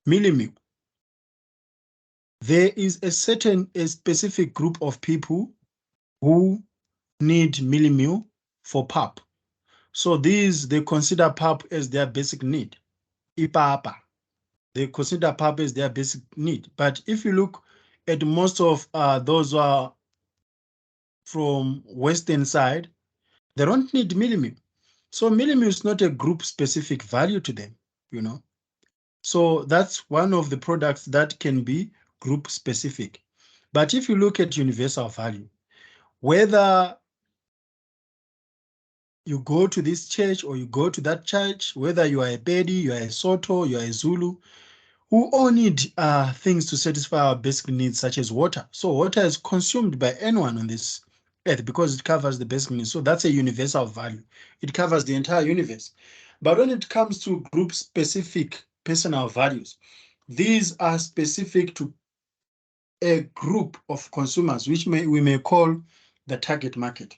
millimil. There is a specific group of people who need millimil for pap. So they consider pap as their basic need. Ipapa. They consider pap as their basic need. But if you look at most of those who are from Western side, they don't need millimil. So millimil is not a group specific value to them, you know. So that's one of the products that can be group specific. But if you look at universal value, whether you go to this church or you go to that church, whether you are a Pedi, you are a Soto, you are a Zulu, who all need things to satisfy our basic needs such as water. So water is consumed by anyone on this earth because it covers the basic needs. So that's a universal value. It covers the entire universe. But when it comes to group specific personal values, these are specific to a group of consumers, which we may call the target market.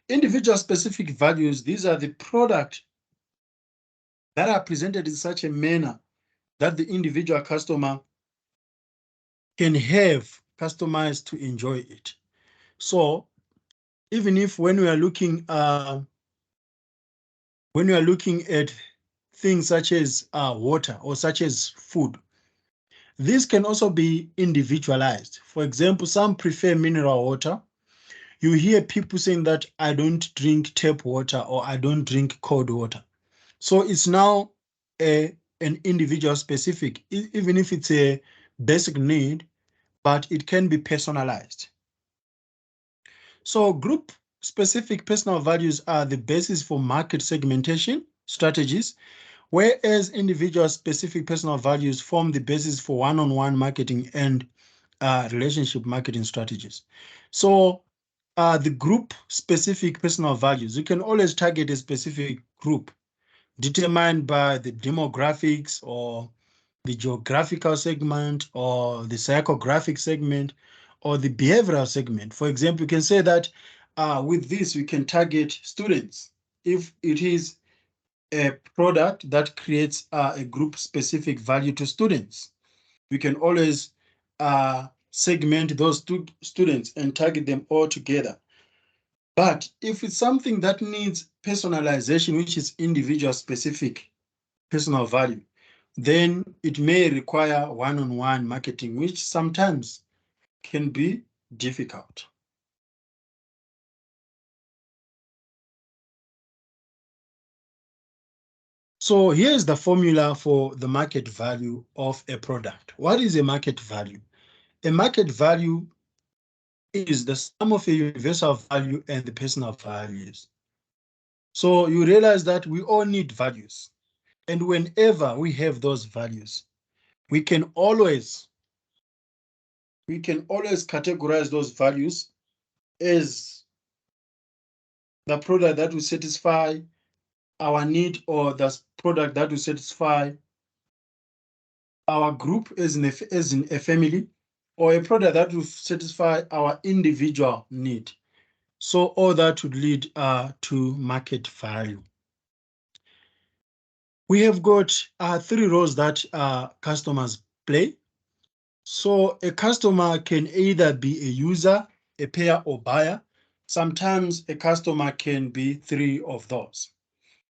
Individual specific values, these are the products that are presented in such a manner that the individual customer can have customized to enjoy it. So even if when we are looking at things such as water or such as food, this can also be individualized. For example, some prefer mineral water. You hear people saying that I don't drink tap water or I don't drink cold water. So it's now an individual specific, even if it's a basic need, but it can be personalized. So group specific personal values are the basis for market segmentation strategies, whereas individual specific personal values form the basis for one-on-one marketing and relationship marketing strategies. So the group specific personal values, you can always target a specific group determined by the demographics or the geographical segment or the psychographic segment or the behavioral segment. For example, you can say that with this, we can target students. If it is a product that creates a group specific value to students, we can always segment those students and target them all together. But if it's something that needs personalization, which is individual specific personal value, then it may require one-on-one marketing, which sometimes can be difficult. So here's the formula for the market value of a product. What is a market value? A market value is the sum of a universal value and the personal values. So you realize that we all need values. And whenever we have those values, we can always categorize those values as the product that will satisfy our need or the product that will satisfy our group as in a family, or a product that will satisfy our individual need. So all that would lead to market value. We have got 3 roles that customers play. So a customer can either be a user, a payer, or buyer. Sometimes a customer can be 3 of those.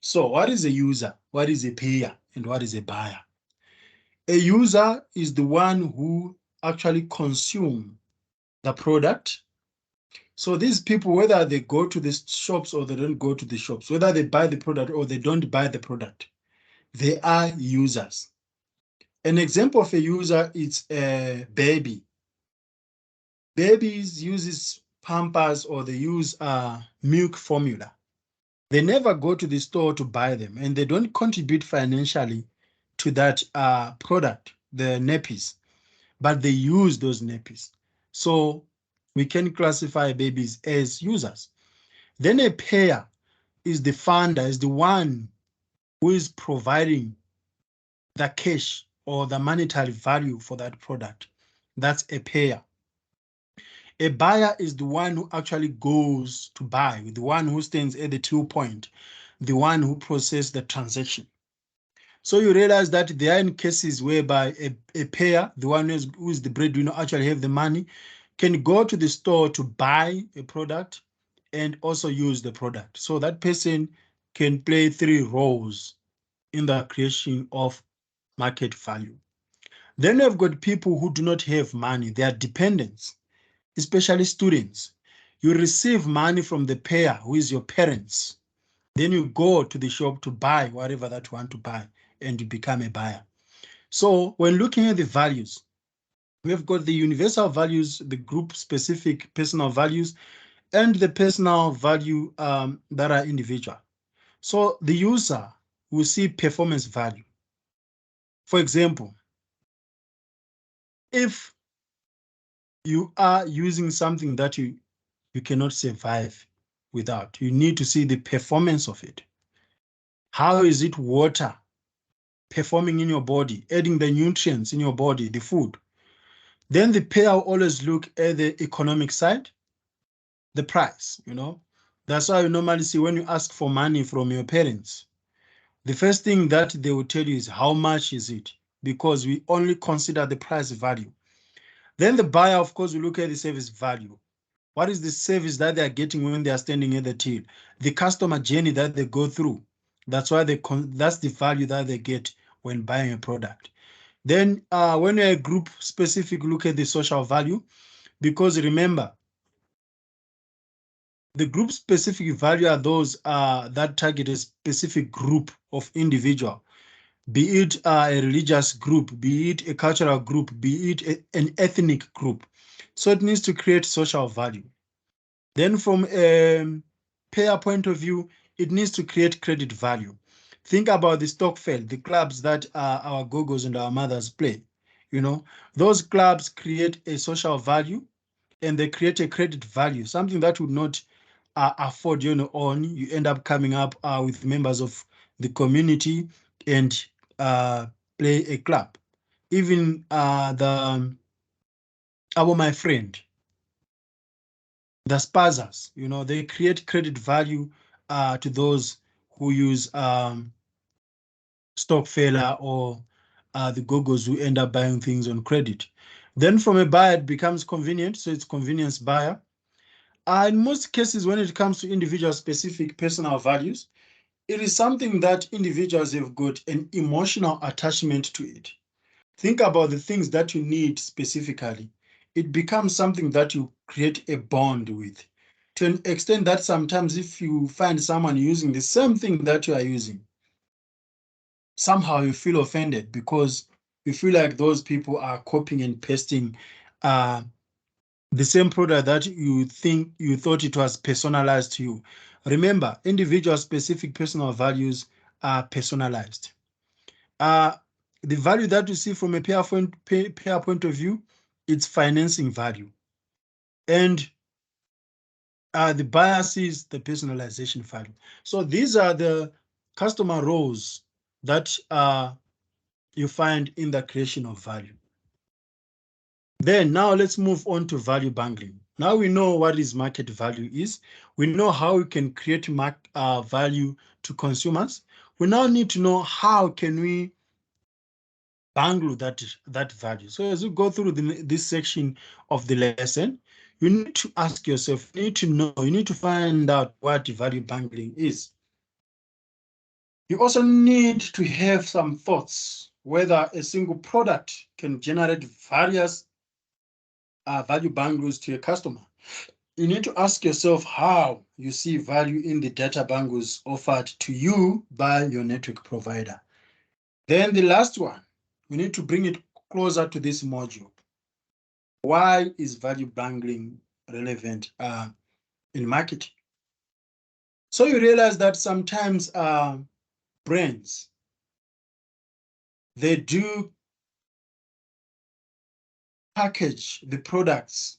So what is a user? What is a payer? And what is a buyer? A user is the one who actually consume the product. So these people, whether they go to the shops or they don't go to the shops, whether they buy the product or they don't buy the product, they are users. An example of a user is a baby. Babies uses Pampers or they use milk formula. They never go to the store to buy them and they don't contribute financially to that product, the nappies, but they use those nappies. So we can classify babies as users. Then a payer is the funder, is the one who is providing the cash or the monetary value for that product. That's a payer. A buyer is the one who actually goes to buy, the one who stands at the till point, the one who processes the transaction. So you realize that there are in cases whereby a payer, the one who is the breadwinner, actually have the money, can go to the store to buy a product and also use the product. So that person can play three roles in the creation of market value. Then we've got people who do not have money. They are dependents, especially students. You receive money from the payer, who is your parents. Then you go to the shop to buy whatever that you want to buy, and you become a buyer. So when looking at the values, we've got the universal values, the group specific personal values, and the personal value that are individual. So the user will see performance value. For example, if you are using something that you cannot survive without, you need to see the performance of it. How is it water performing in your body, adding the nutrients in your body, the food? Then the payer will always look at the economic side, the price. That's why you normally see when you ask for money from your parents, the first thing that they will tell you is how much is it? Because we only consider the price value. Then the buyer, of course, will look at the service value. What is the service that they are getting when they are standing at the till? The customer journey that they go through. That's why that's the value that they get when buying a product. Then when you're a group specific, look at the social value, because remember, the group specific value are those that target a specific group of individual, be it a religious group, be it a cultural group, be it an ethnic group. So it needs to create social value. Then from a payer point of view, it needs to create credit value. Think about the Stockfeld, the clubs that our gogos and our mothers play. Those clubs create a social value and they create a credit value, something that would not afford you on your own. You end up coming up with members of the community and play a club. Even my friend, the spazas, they create credit value to those who use Stockfeller or the gogos who end up buying things on credit. Then from a buyer, it becomes convenient, so it's convenience buyer. In most cases, when it comes to individual specific personal values, it is something that individuals have got an emotional attachment to it. Think about the things that you need specifically. It becomes something that you create a bond with, to an extent that sometimes if you find someone using the same thing that you are using, somehow you feel offended because you feel like those people are copying and pasting the same product that you thought it was personalized to you. Remember, individual specific personal values are personalized. Uh, the value that you see from a payer point of view, it's financing value. And the buyer sees the personalization value. So these are the customer roles that you find in the creation of value. Then now let's move on to value bundling. Now we know what is market value is. We know how we can create value to consumers. We now need to know how can we bundle that value. So as you go through this section of the lesson, you need to ask yourself, you need to know, you need to find out what value bundling is. You also need to have some thoughts whether a single product can generate various value bundles to a customer. You need to ask yourself how you see value in the data bundles offered to you by your network provider. Then the last one, we need to bring it closer to this module. Why is value bundling relevant in marketing? So you realize that sometimes brands, they do package the products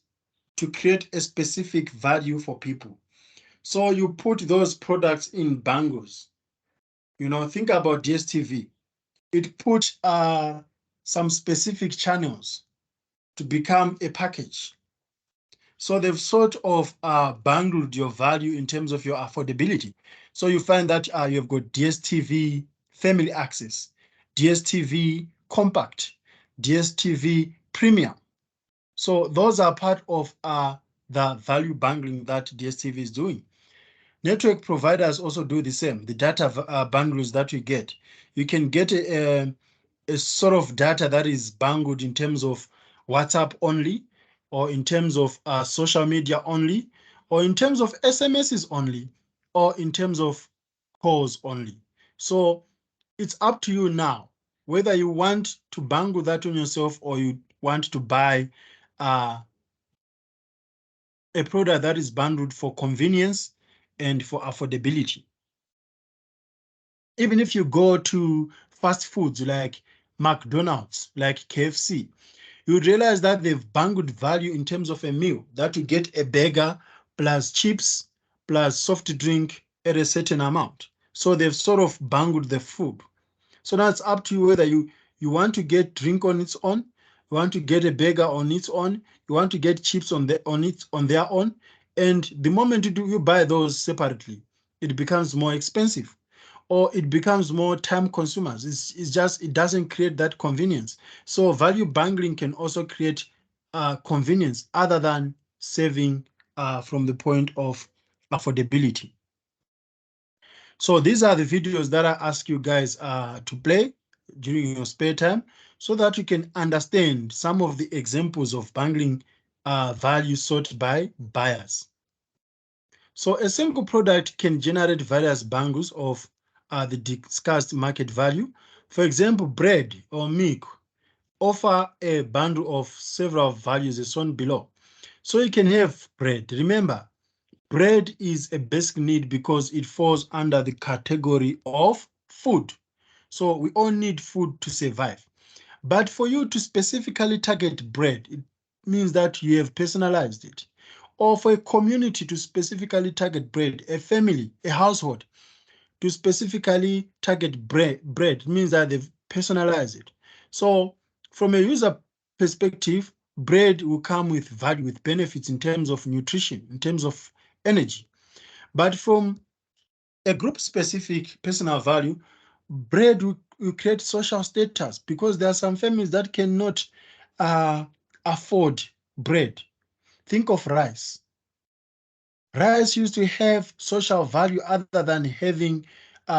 to create a specific value for people. So you put those products in bundles. Think about DSTV. It put some specific channels to become a package. So they've sort of bundled your value in terms of your affordability. So you find that you've got DSTV family access. DSTV Compact, DSTV Premium. So those are part of the value bundling that DSTV is doing. Network providers also do the same. The data bundles that you get, you can get a sort of data that is bundled in terms of WhatsApp only, or in terms of social media only, or in terms of SMSs only, or in terms of calls only. So it's up to you now whether you want to bundle that on yourself or you want to buy a product that is bundled for convenience and for affordability. Even if you go to fast foods like McDonald's, like KFC, you would realize that they've bundled value in terms of a meal, that you get a burger plus chips plus soft drink at a certain amount. So they've sort of bundled the food. So now it's up to you whether you want to get drink on its own, you want to get a burger on its own, you want to get chips on their own. And the moment you buy those separately, it becomes more expensive, or it becomes more time consumers. It's just, it doesn't create that convenience. So value bundling can also create convenience other than saving from the point of affordability. So these are the videos that I ask you guys to play during your spare time, so that you can understand some of the examples of bundling value sought by buyers. So a single product can generate various bundles of the discussed market value. For example, bread or milk offer a bundle of several values as shown below. So you can have bread. Remember, bread is a basic need because it falls under the category of food. So we all need food to survive. But for you to specifically target bread, it means that you have personalized it. Or for a community to specifically target bread, a family, a household to specifically target bread means that they've personalized it. So from a user perspective, bread will come with value, with benefits in terms of nutrition, in terms of energy. But from a group specific personal value, bread will create social status, because there are some families that cannot afford bread. Think of rice. Rice used to have social value other than having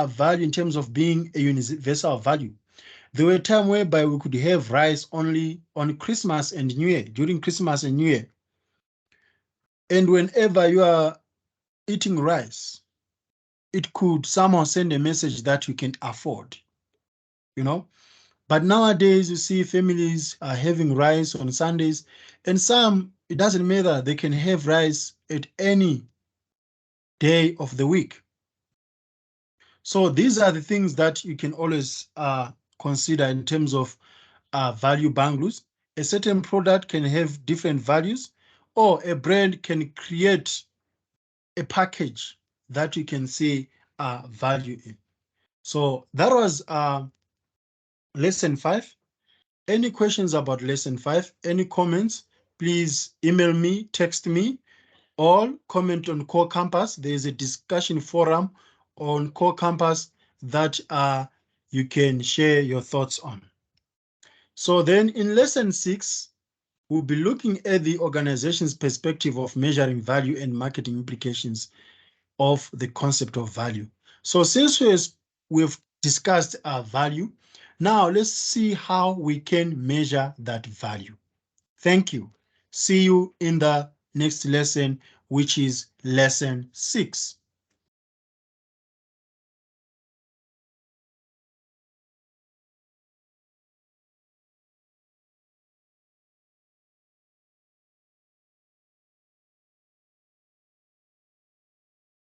value in terms of being a universal value. There were times whereby we could have rice only on Christmas and New Year, during Christmas and New Year. And whenever you are eating rice, it could somehow send a message that you can afford, you know. But nowadays, you see families are having rice on Sundays, and some, it doesn't matter, they can have rice at any day of the week. So these are the things that you can always consider in terms of value bundles. A certain product can have different values, or a brand can create a package that you can see value in. So that was lesson 5. Any questions about lesson 5? Any comments? Please email me, text me, or comment on Core Campus. There is a discussion forum on Core Campus that you can share your thoughts on. So then in lesson 6, we'll be looking at the organization's perspective of measuring value and marketing implications of the concept of value. So since we've discussed value, now let's see how we can measure that value. Thank you. See you in the next lesson, which is lesson 6.